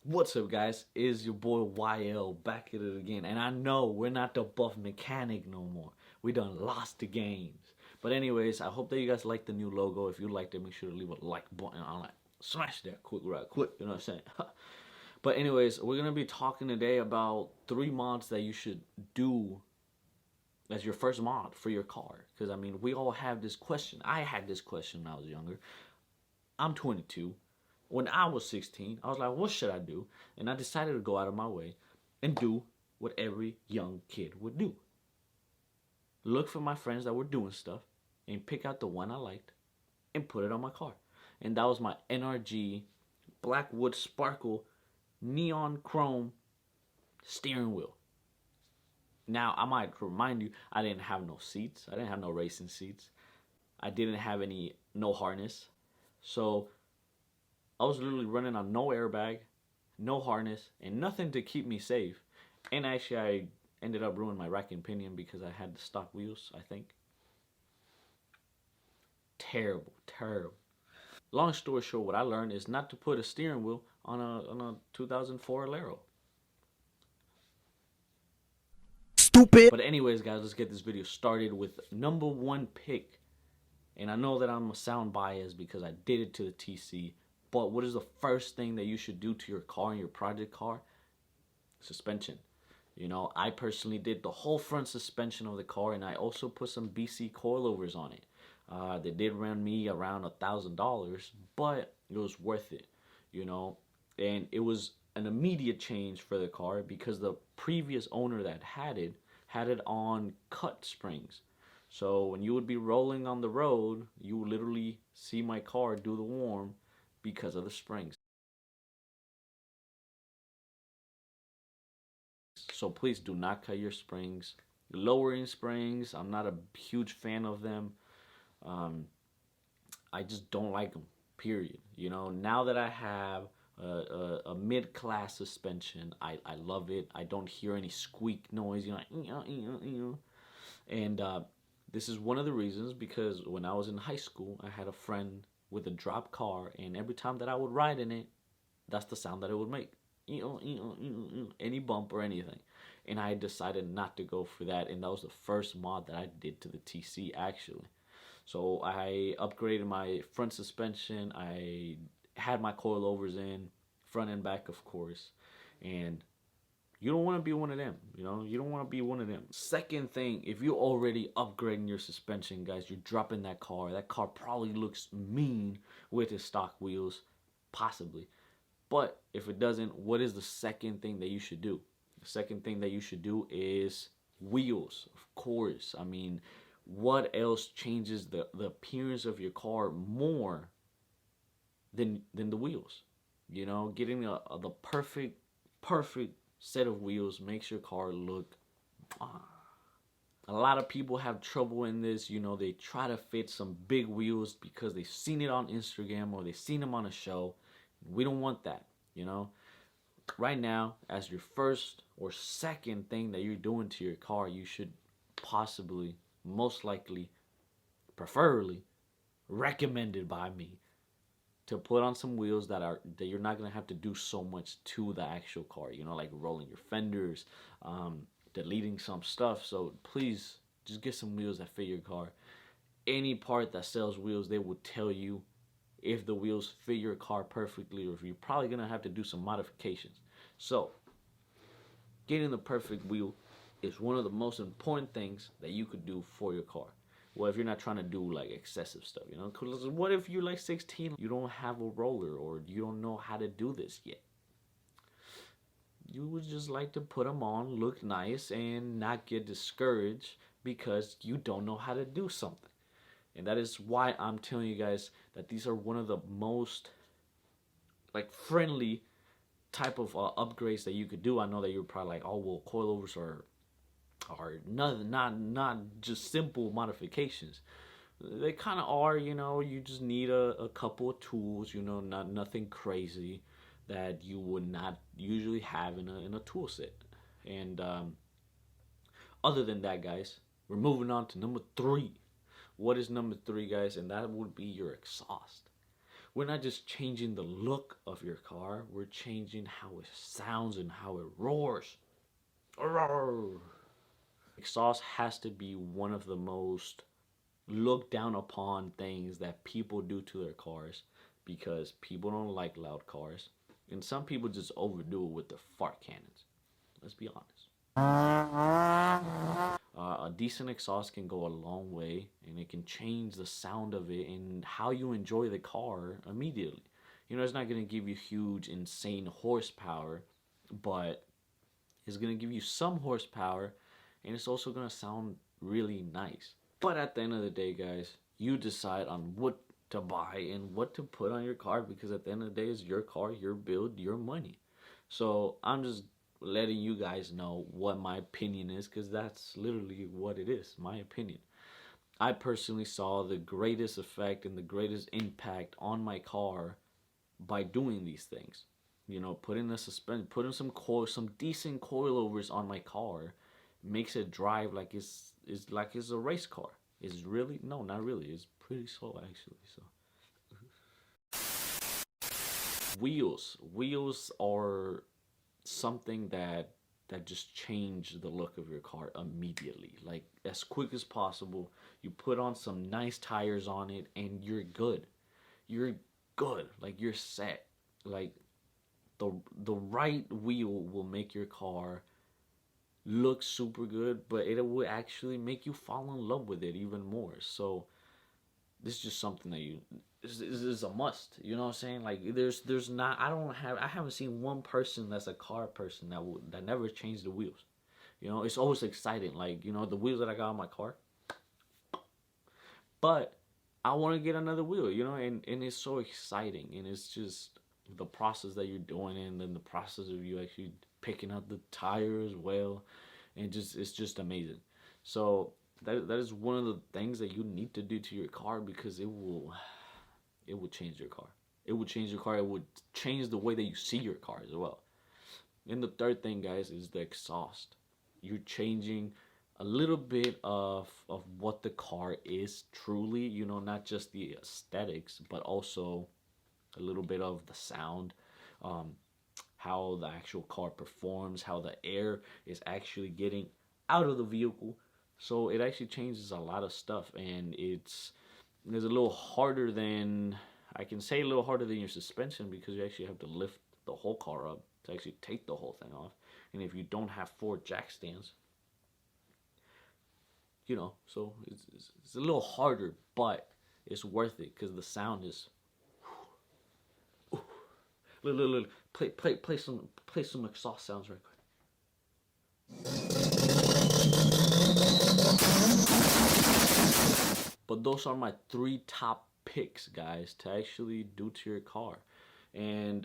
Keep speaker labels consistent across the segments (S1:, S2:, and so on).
S1: What's up, guys? Is your boy YL back at it again? And I know we're not the buff mechanic no more. We done lost the games. But anyways, I hope that you guys like the new logo. If you liked it, make sure to leave a like button on it. Smash that quick, right quick. You know what I'm saying? But anyways, we're gonna be talking today about 3 mods that you should do as your first mod for your car. Because I mean, we all have this question. I had this question when I was younger. I'm 22. When I was 16, I was like, what should I do? And I decided to go out of my way and do what every young kid would do. Look for my friends that were doing stuff and pick out the one I liked and put it on my car. And that was my NRG Blackwood Sparkle Neon Chrome steering wheel. Now, I might remind you, I didn't have no seats. I didn't have no racing seats. I didn't have no harness. So I was literally running on no airbag, no harness, and nothing to keep me safe. And actually, I ended up ruining my rack and pinion because I had the stock wheels, I think. Terrible, terrible. Long story short, what I learned is not to put a steering wheel on a 2004 Alero.
S2: Stupid.
S1: But anyways, guys, let's get this video started with number one pick. And I know that I'm a sound biased because I did it to the TC. But what is the first thing that you should do to your car and your project car? Suspension. You know, I personally did the whole front suspension of the car, and I also put some BC coilovers on it. They did run me around $1,000, but it was worth it, you know. And it was an immediate change for the car because the previous owner that had it on cut springs. So when you would be rolling on the road, you would literally see my car do the warm because of the springs. So please do not cut your springs. Lowering springs, I'm not a huge fan of them. Um, I just don't like them, period. You know, now that I have a mid-class suspension, I love it. I don't hear any squeak noise, you know, and this is one of the reasons because when I was in high school, I had a friend with a drop car, and every time that I would ride in it, that's the sound that it would make. Any bump or anything. And I decided not to go for that, and that was the first mod that I did to the TC actually. So I upgraded my front suspension. I had my coilovers in, front and back, of course. And you don't want to be one of them, you know? You don't want to be one of them. Second thing, if you're already upgrading your suspension, guys, you're dropping that car. That car probably looks mean with its stock wheels, possibly. But if it doesn't, what is the second thing that you should do? The second thing that you should do is wheels, of course. I mean, what else changes the appearance of your car more than the wheels? You know, getting the perfect set of wheels makes your car look. A lot of people have trouble in this. You know, they try to fit some big wheels because they've seen it on Instagram or they've seen them on a show. We don't want that, you know. Right now, as your first or second thing that you're doing to your car, you should possibly, most likely, preferably, recommended by me, to put on some wheels that you're not gonna have to do so much to the actual car. You know, like rolling your fenders, deleting some stuff. So please, just get some wheels that fit your car. Any part that sells wheels, they will tell you if the wheels fit your car perfectly or if you're probably gonna have to do some modifications. So getting the perfect wheel is one of the most important things that you could do for your car. Well, if you're not trying to do like excessive stuff, you know, because what if you're like 16, you don't have a roller or you don't know how to do this yet? You would just like to put them on, look nice, and not get discouraged because you don't know how to do something. And that is why I'm telling you guys that these are one of the most like friendly type of upgrades that you could do. I know that you're probably like, oh well, coilovers are not just simple modifications. They kind of are, you know. You just need a couple of tools, you know, nothing crazy that you would not usually have in a tool set. And other than that, guys, we're moving on to number 3. What is number 3, guys? And that would be your exhaust. We're not just changing the look of your car, we're changing how it sounds and how it roars. Exhaust has to be one of the most looked down upon things that people do to their cars because people don't like loud cars. And some people just overdo it with their fart cannons. Let's be honest. A decent exhaust can go a long way and it can change the sound of it and how you enjoy the car immediately. You know, it's not going to give you huge, insane horsepower, but it's going to give you some horsepower and it's also going to sound really nice. But at the end of the day, guys, you decide on what to buy and what to put on your car because at the end of the day, it's your car, your build, your money. So I'm just letting you guys know what my opinion is because that's literally what it is, my opinion. I personally saw the greatest effect and the greatest impact on my car by doing these things. You know, putting the suspension, putting some decent coilovers on my car makes it drive like it's a race car. It's really no, not really. It's pretty slow actually. So wheels are something that just change the look of your car immediately. Like as quick as possible. You put on some nice tires on it and you're good. You're good. Like you're set. Like the right wheel will make your car look super good, but it will actually make you fall in love with it even more. So this is just something that is a must. You know what I'm saying? Like there's not I haven't seen one person that's a car person that never changed the wheels. You know, it's always exciting. Like, you know, the wheels that I got on my car. But I want to get another wheel, you know, and it's so exciting and it's just the process that you're doing and then the process of you actually picking up the tire as well and just it's just amazing. So that is one of the things that you need to do to your car because it will change your car. It would change your car. It would change the way that you see your car as well. And the third thing, guys, is the exhaust. You're changing a little bit of what the car is truly, you know, not just the aesthetics, but also a little bit of the sound, um, how the actual car performs, how the air is actually getting out of the vehicle. So it actually changes a lot of stuff, and it's a little harder than I can say a little harder than your suspension because you actually have to lift the whole car up to actually take the whole thing off. And if you don't have 4 jack stands, you know, so it's a little harder, but it's worth it because the sound is. Look, look, look. Play some exhaust sounds right quick. But those are my 3 top picks, guys, to actually do to your car, and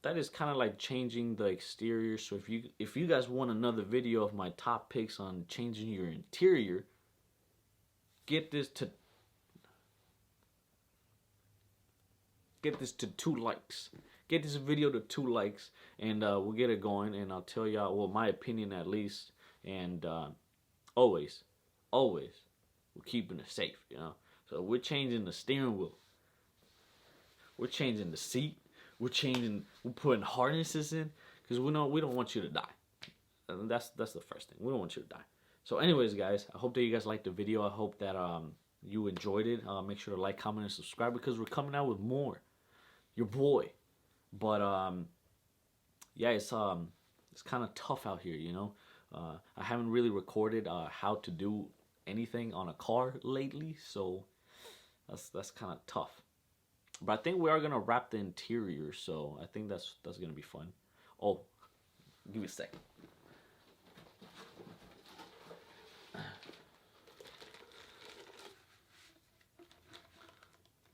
S1: that is kind of like changing the exterior. So if you guys want another video of my top picks on changing your interior, get this to 2 likes. Get this video to 2 likes, and we'll get it going. And I'll tell y'all, well, my opinion at least. And always, we're keeping it safe, you know. So we're changing the steering wheel. We're changing the seat. We're putting harnesses in because we don't want you to die. And that's the first thing. We don't want you to die. So, anyways, guys, I hope that you guys liked the video. I hope that you enjoyed it. Make sure to like, comment, and subscribe because we're coming out with more. Your boy. But yeah, it's kind of tough out here, you know. I haven't really recorded how to do anything on a car lately, so that's kind of tough. But I think we are gonna wrap the interior, so I think that's gonna be fun. Oh, give me a second.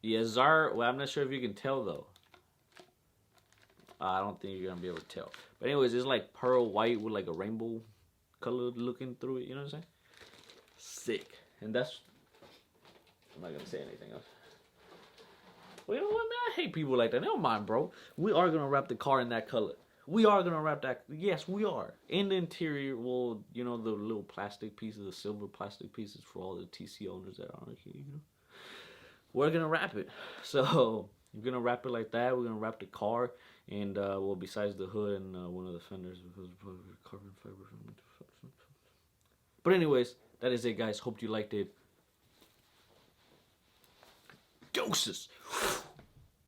S1: Yes, sir. Well, I'm not sure if you can tell though. I don't think you're gonna be able to tell. But anyways, it's like pearl white with like a rainbow color looking through it. You know what I'm saying? Sick. And that's. I'm not gonna say anything else. Well, you know what, man? I hate people like that. Never mind, bro. We are gonna wrap the car in that color. We are gonna wrap that. Yes, we are. In the interior, well, you know, the little plastic pieces, the silver plastic pieces for all the TC owners that are here. You know, we're gonna wrap it. So We're gonna wrap it like that. We're gonna wrap the car, and well, besides the hood and one of the fenders, because carbon fiber. But anyways, that is it, guys. Hope you liked it. Doses.